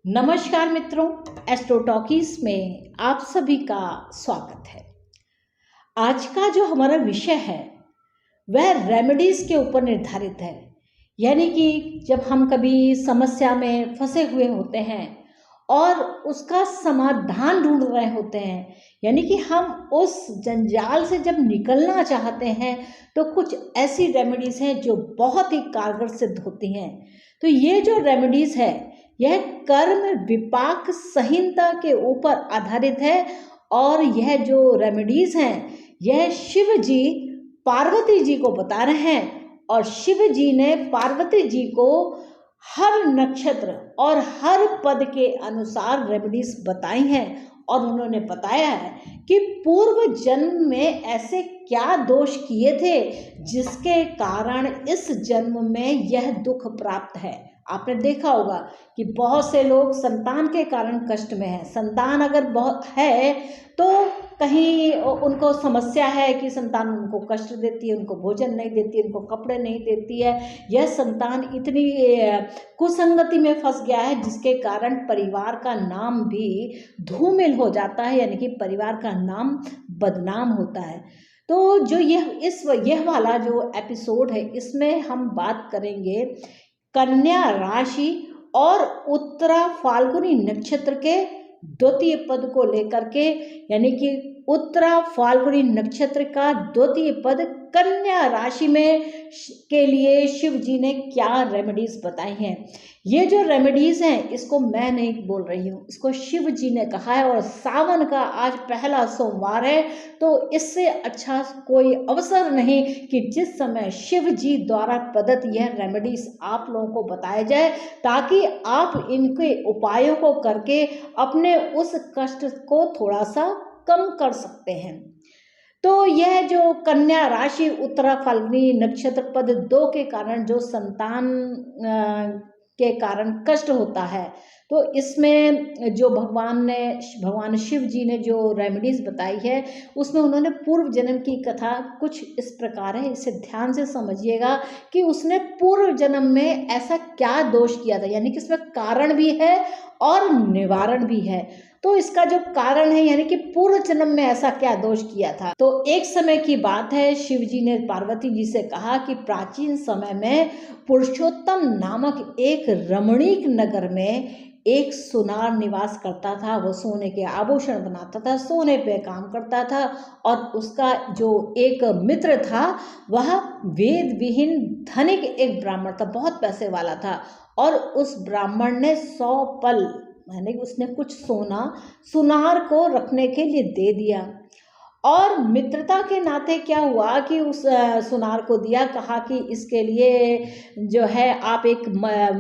नमस्कार मित्रों, astro talkies में आप सभी का स्वागत है। आज का जो हमारा विषय है वह रेमेडीज के ऊपर निर्धारित है। यानी कि जब हम कभी समस्या में फंसे हुए होते हैं और उसका समाधान ढूंढ रहे होते हैं, यानी कि हम उस जंजाल से जब निकलना चाहते हैं तो कुछ ऐसी रेमेडीज हैं जो बहुत ही कारगर सिद्ध होती हैं। तो ये जो रेमेडीज है यह कर्म विपाक संहिता के ऊपर आधारित है और यह जो रेमेडीज हैं यह शिव जी पार्वती जी को बता रहे हैं और शिव जी ने पार्वती जी को हर नक्षत्र और हर पद के अनुसार रेमेडीज बताई हैं और उन्होंने बताया है कि पूर्व जन्म में ऐसे क्या दोष किए थे जिसके कारण इस जन्म में यह दुख प्राप्त है। आपने देखा होगा कि बहुत से लोग संतान के कारण कष्ट में हैं। संतान अगर बहुत है तो कहीं उनको समस्या है कि संतान उनको कष्ट देती है, उनको भोजन नहीं देती है, उनको कपड़े नहीं देती है। यह संतान इतनी कुसंगति में फंस गया है जिसके कारण परिवार का नाम भी धूमिल हो जाता है, यानी कि परिवार का नाम बदनाम होता है। तो जो यह वाला जो एपिसोड है इसमें हम बात करेंगे कन्या राशि और उत्तरा फाल्गुनी नक्षत्र के द्वितीय पद को लेकर के, यानी कि उत्तरा फाल्गुनी नक्षत्र का द्वितीय पद कन्या राशि में के लिए शिव जी ने क्या रेमेडीज बताई हैं। ये जो रेमेडीज हैं इसको मैं नहीं बोल रही हूँ, इसको शिव जी ने कहा है। और सावन का आज पहला सोमवार है तो इससे अच्छा कोई अवसर नहीं कि जिस समय शिव जी द्वारा प्रदत्त यह रेमेडीज आप लोगों को बताया जाए ताकि आप इनके उपायों को करके अपने उस कष्ट को थोड़ा सा कम कर सकते हैं। तो यह जो कन्या राशि उत्तरा फाल्गुनी नक्षत्र पद 2 के कारण जो संतान के कारण कष्ट होता है, तो इसमें जो भगवान शिव जी ने जो रेमेडीज बताई है उसमें उन्होंने पूर्व जन्म की कथा कुछ इस प्रकार है। इसे ध्यान से समझिएगा कि उसने पूर्व जन्म में ऐसा क्या दोष किया था, यानी कि इसमें कारण भी है और निवारण भी है। तो इसका जो कारण है यानी कि पूर्व जन्म में ऐसा क्या दोष किया था। तो एक समय की बात है, शिव जी ने पार्वती जी से कहा कि प्राचीन समय में पुरुषोत्तम नामक एक रमणीक नगर में एक सुनार निवास करता था। वो सोने के आभूषण बनाता था, सोने पे काम करता था और उसका जो एक मित्र था वह वेद विहीन धनिक एक ब्राह्मण था, बहुत पैसे वाला था। और उस ब्राह्मण ने 100 पल यानी उसने कुछ सोना सुनार को रखने के लिए दे दिया। और मित्रता के नाते क्या हुआ कि उस सुनार को दिया, कहा कि इसके लिए जो है आप एक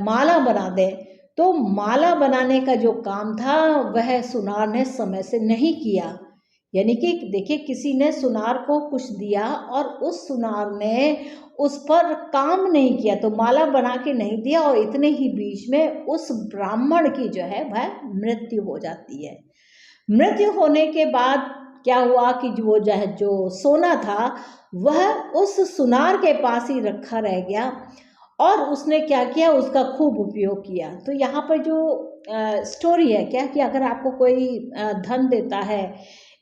माला बना दें। तो माला बनाने का जो काम था वह सुनार ने समय से नहीं किया। यानी कि देखिए, किसी ने सुनार को कुछ दिया और उस सुनार ने उस पर काम नहीं किया, तो माला बना के नहीं दिया और इतने ही बीच में उस ब्राह्मण की जो है वह मृत्यु हो जाती है। मृत्यु होने के बाद क्या हुआ कि जो सोना था वह उस सुनार के पास ही रखा रह गया और उसने क्या किया, उसका खूब उपयोग किया। तो यहाँ पर जो स्टोरी है क्या कि अगर आपको कोई धन देता है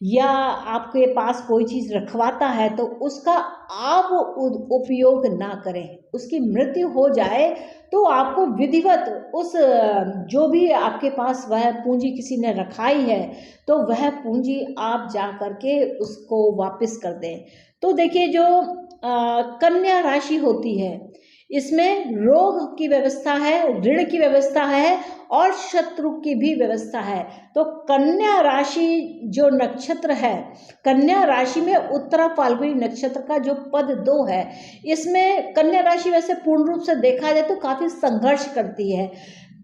या आपके पास कोई चीज़ रखवाता है तो उसका आप उपयोग ना करें। उसकी मृत्यु हो जाए तो आपको विधिवत उस जो भी आपके पास वह पूंजी किसी ने रखाई है तो वह पूंजी आप जा करके उसको वापस कर दें। तो देखिए, जो कन्या राशि होती है इसमें रोग की व्यवस्था है, ऋण की व्यवस्था है और शत्रु की भी व्यवस्था है। तो कन्या राशि जो नक्षत्र है, कन्या राशि में उत्तरा फाल्गुनी नक्षत्र का जो पद 2 है, इसमें कन्या राशि वैसे पूर्ण रूप से देखा जाए तो काफी संघर्ष करती है।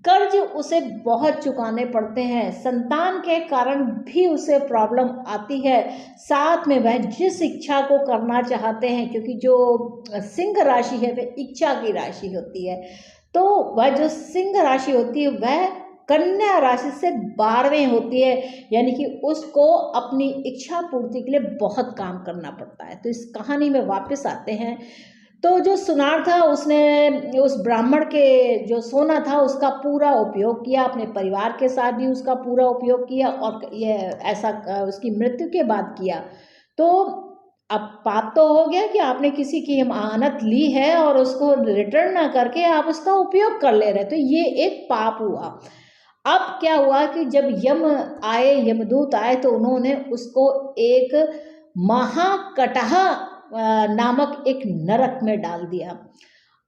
कर्ज उसे बहुत चुकाने पड़ते हैं, संतान के कारण भी उसे प्रॉब्लम आती है। साथ में वह जिस इच्छा को करना चाहते हैं, क्योंकि जो सिंह राशि है वह इच्छा की राशि होती है, तो वह जो सिंह राशि होती है वह कन्या राशि से 12वें होती है, यानी कि उसको अपनी इच्छा पूर्ति के लिए बहुत काम करना पड़ता है। तो इस कहानी में वापस आते हैं। तो जो सुनार था उसने उस ब्राह्मण के जो सोना था उसका पूरा उपयोग किया, अपने परिवार के साथ भी उसका पूरा उपयोग किया, और ये ऐसा उसकी मृत्यु के बाद किया। तो अब पाप तो हो गया कि आपने किसी की अमानत ली है और उसको रिटर्न ना करके आप उसका उपयोग कर ले रहे, तो ये एक पाप हुआ। अब क्या हुआ कि जब यमदूत आए तो उन्होंने उसको एक महाकटह नामक एक नरक में डाल दिया।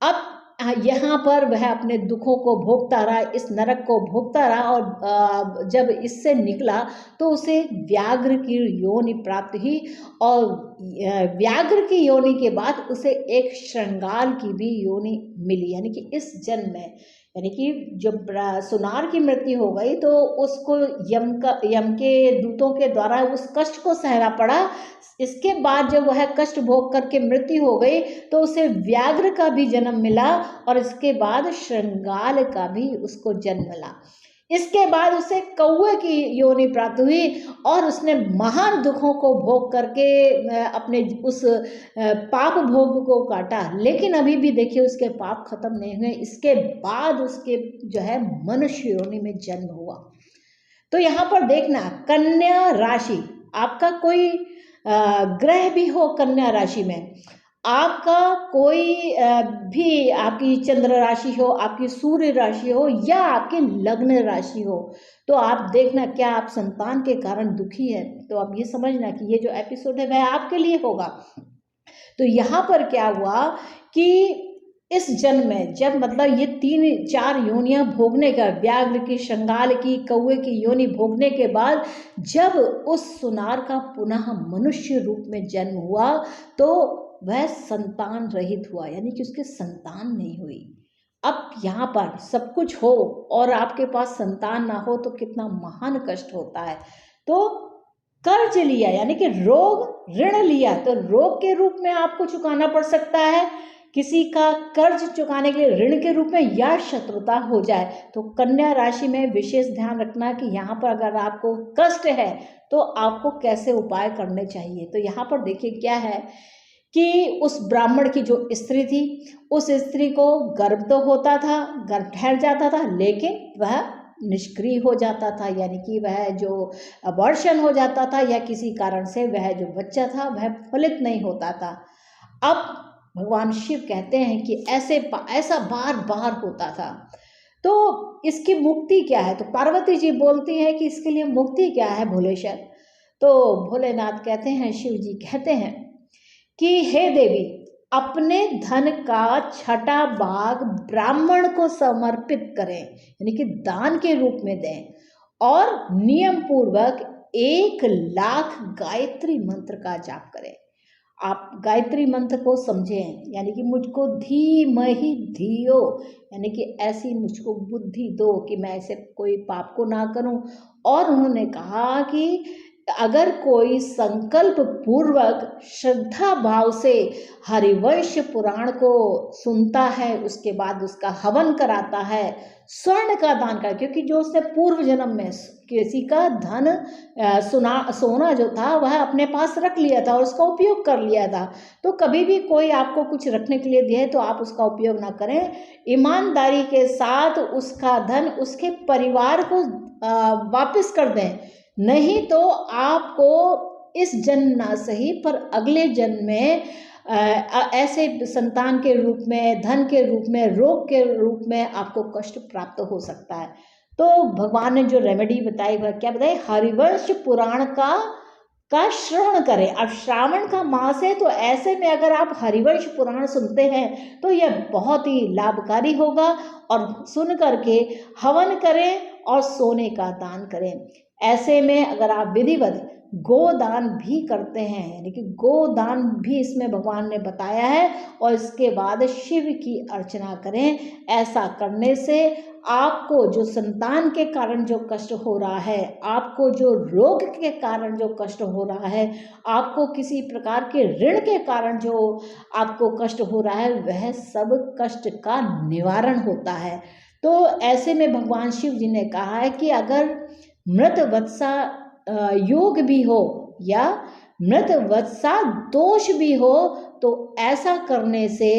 अब यहाँ पर वह अपने दुखों को भोगता रहा, इस नरक को भोगता रहा, और जब इससे निकला तो उसे व्याघ्र की योनि प्राप्त हुई, और व्याघ्र की योनि के बाद उसे एक श्रृंगार की भी योनि मिली। यानी कि इस जन्म में, यानी कि जब सुनार की मृत्यु हो गई तो उसको यम के दूतों के द्वारा उस कष्ट को सहना पड़ा। इसके बाद जब वह कष्ट भोग करके मृत्यु हो गई तो उसे व्याघ्र का भी जन्म मिला, और इसके बाद श्रृंगार का भी उसको जन्म मिला। इसके बाद उसे कौवे की योनि प्राप्त हुई, और उसने महान दुखों को भोग करके अपने उस पाप भोग को काटा। लेकिन अभी भी देखिए उसके पाप खत्म नहीं हुए, इसके बाद उसके जो है मनुष्य योनि में जन्म हुआ। तो यहाँ पर देखना, कन्या राशि, आपका कोई ग्रह भी हो कन्या राशि में, आपका कोई भी, आपकी चंद्र राशि हो, आपकी सूर्य राशि हो, या आपकी लग्न राशि हो, तो आप देखना क्या आप संतान के कारण दुखी है, तो आप ये समझना कि ये जो एपिसोड है वह आपके लिए होगा। तो यहाँ पर क्या हुआ कि इस जन्म में जब मतलब ये 3-4 योनियां भोगने का, व्याघ्र की, श्रृंगार की, कौवे की योनि भोगने के बाद जब उस सुनार का पुनः मनुष्य रूप में जन्म हुआ तो वह संतान रहित हुआ, यानी कि उसके संतान नहीं हुई। अब यहाँ पर सब कुछ हो और आपके पास संतान ना हो तो कितना महान कष्ट होता है। तो कर्ज लिया, यानी कि रोग ऋण लिया, तो रोग के रूप में आपको चुकाना पड़ सकता है, किसी का कर्ज चुकाने के लिए ऋण के रूप में, या शत्रुता हो जाए। तो कन्या राशि में विशेष ध्यान रखना कि यहाँ पर अगर आपको कष्ट है तो आपको कैसे उपाय करने चाहिए। तो यहाँ पर देखिए क्या है कि उस ब्राह्मण की जो स्त्री थी, उस स्त्री को गर्भ तो होता था, गर्भ ठहर जाता था, लेकिन वह निष्क्रिय हो जाता था, यानी कि वह जो अबॉर्शन हो जाता था, या किसी कारण से वह जो बच्चा था वह फलित नहीं होता था। अब भगवान शिव कहते हैं कि ऐसा बार बार होता था, तो इसकी मुक्ति क्या है। तो पार्वती जी बोलती हैं कि इसके लिए मुक्ति क्या है भोलेश्वर। तो भोलेनाथ कहते हैं, शिव जी कहते हैं कि हे देवी, अपने धन का 6ठा भाग ब्राह्मण को समर्पित करें, यानी कि दान के रूप में दें, और नियम पूर्वक 1,00,000 गायत्री मंत्र का जाप करें। आप गायत्री मंत्र को समझें, यानी कि मुझको धीमहि धियो, यानी कि ऐसी मुझको बुद्धि दो कि मैं ऐसे कोई पाप को ना करूं। और उन्होंने कहा कि अगर कोई संकल्प पूर्वक श्रद्धा भाव से हरिवंश पुराण को सुनता है, उसके बाद उसका हवन कराता है, स्वर्ण का दान कर, क्योंकि जो उसने पूर्व जन्म में किसी का धन सोना जो था वह अपने पास रख लिया था और उसका उपयोग कर लिया था। तो कभी भी कोई आपको कुछ रखने के लिए दे तो आप उसका उपयोग ना करें, ईमानदारी के साथ उसका धन उसके परिवार को वापस कर दें, नहीं तो आपको इस जन्म ना सही पर अगले जन्म में ऐसे संतान के रूप में, धन के रूप में, रोग के रूप में आपको कष्ट प्राप्त हो सकता है। तो भगवान ने जो रेमेडी बताई वह क्या बताई, हरिवंश पुराण का श्रवण करें। अब श्रावण का मास है, तो ऐसे में अगर आप हरिवंश पुराण सुनते हैं तो यह बहुत ही लाभकारी होगा, और सुन करके हवन करें और सोने का दान करें। ऐसे में अगर आप विधिवत गोदान भी करते हैं, यानी कि गोदान भी इसमें भगवान ने बताया है, और इसके बाद शिव की अर्चना करें। ऐसा करने से आपको जो संतान के कारण जो कष्ट हो रहा है, आपको जो रोग के कारण जो कष्ट हो रहा है, आपको किसी प्रकार के ऋण के कारण जो आपको कष्ट हो रहा है, वह सब कष्ट का निवारण होता है। तो ऐसे में भगवान शिव जी ने कहा है कि अगर मृत वत्सा योग भी हो या मृत वत्सा दोष भी हो तो ऐसा करने से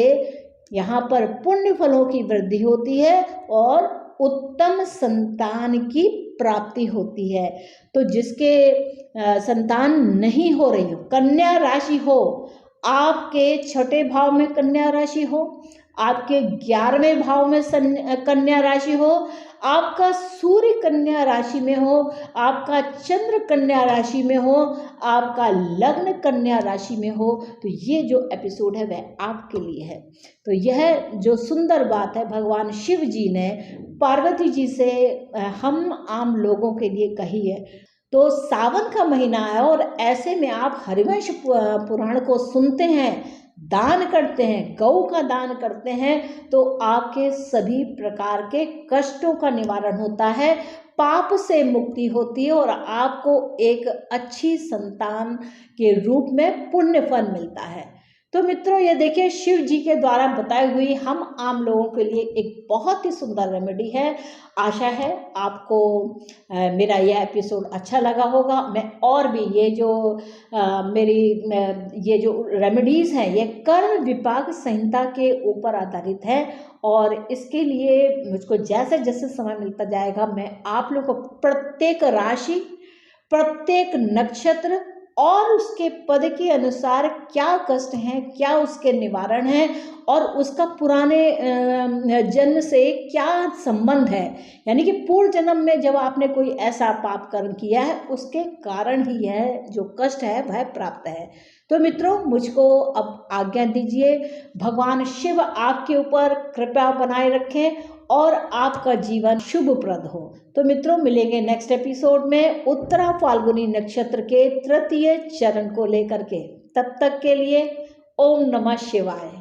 यहाँ पर पुण्य फलों की वृद्धि होती है और उत्तम संतान की प्राप्ति होती है। तो जिसके संतान नहीं हो रही हो, कन्या राशि हो, आपके छठे भाव में कन्या राशि हो, आपके 11वें भाव में कन्या राशि हो, आपका सूर्य कन्या राशि में हो, आपका चंद्र कन्या राशि में हो, आपका लग्न कन्या राशि में हो, तो ये जो एपिसोड है वह आपके लिए है। तो यह जो सुंदर बात है भगवान शिव जी ने पार्वती जी से हम आम लोगों के लिए कही है। तो सावन का महीना है और ऐसे में आप हरिवंश पुराण को सुनते हैं, दान करते हैं, गौ का दान करते हैं, तो आपके सभी प्रकार के कष्टों का निवारण होता है, पाप से मुक्ति होती है और आपको एक अच्छी संतान के रूप में पुण्य फल मिलता है। तो मित्रों, ये देखिए शिव जी के द्वारा बताई हुई हम आम लोगों के लिए एक बहुत ही सुंदर रेमेडी है। आशा है आपको मेरा यह एपिसोड अच्छा लगा होगा। मैं और भी ये जो ये जो रेमेडीज़ हैं ये कर्म विपाक संहिता के ऊपर आधारित है और इसके लिए मुझको जैसे जैसे समय मिलता जाएगा मैं आप लोगों को प्रत्येक राशि, प्रत्येक नक्षत्र और उसके पद के अनुसार क्या कष्ट हैं, क्या उसके निवारण हैं और उसका पुराने जन्म से क्या संबंध है, यानी कि पूर्व जन्म में जब आपने कोई ऐसा पाप कर्म किया है उसके कारण ही यह जो कष्ट है वह प्राप्त है। तो मित्रों, मुझको अब आज्ञा दीजिए। भगवान शिव आपके ऊपर कृपा बनाए रखें और आपका जीवन शुभप्रद हो। तो मित्रों, मिलेंगे नेक्स्ट एपिसोड में उत्तरा फाल्गुनी नक्षत्र के तृतीय चरण को लेकर के। तब तक के लिए ओम नमः शिवाय।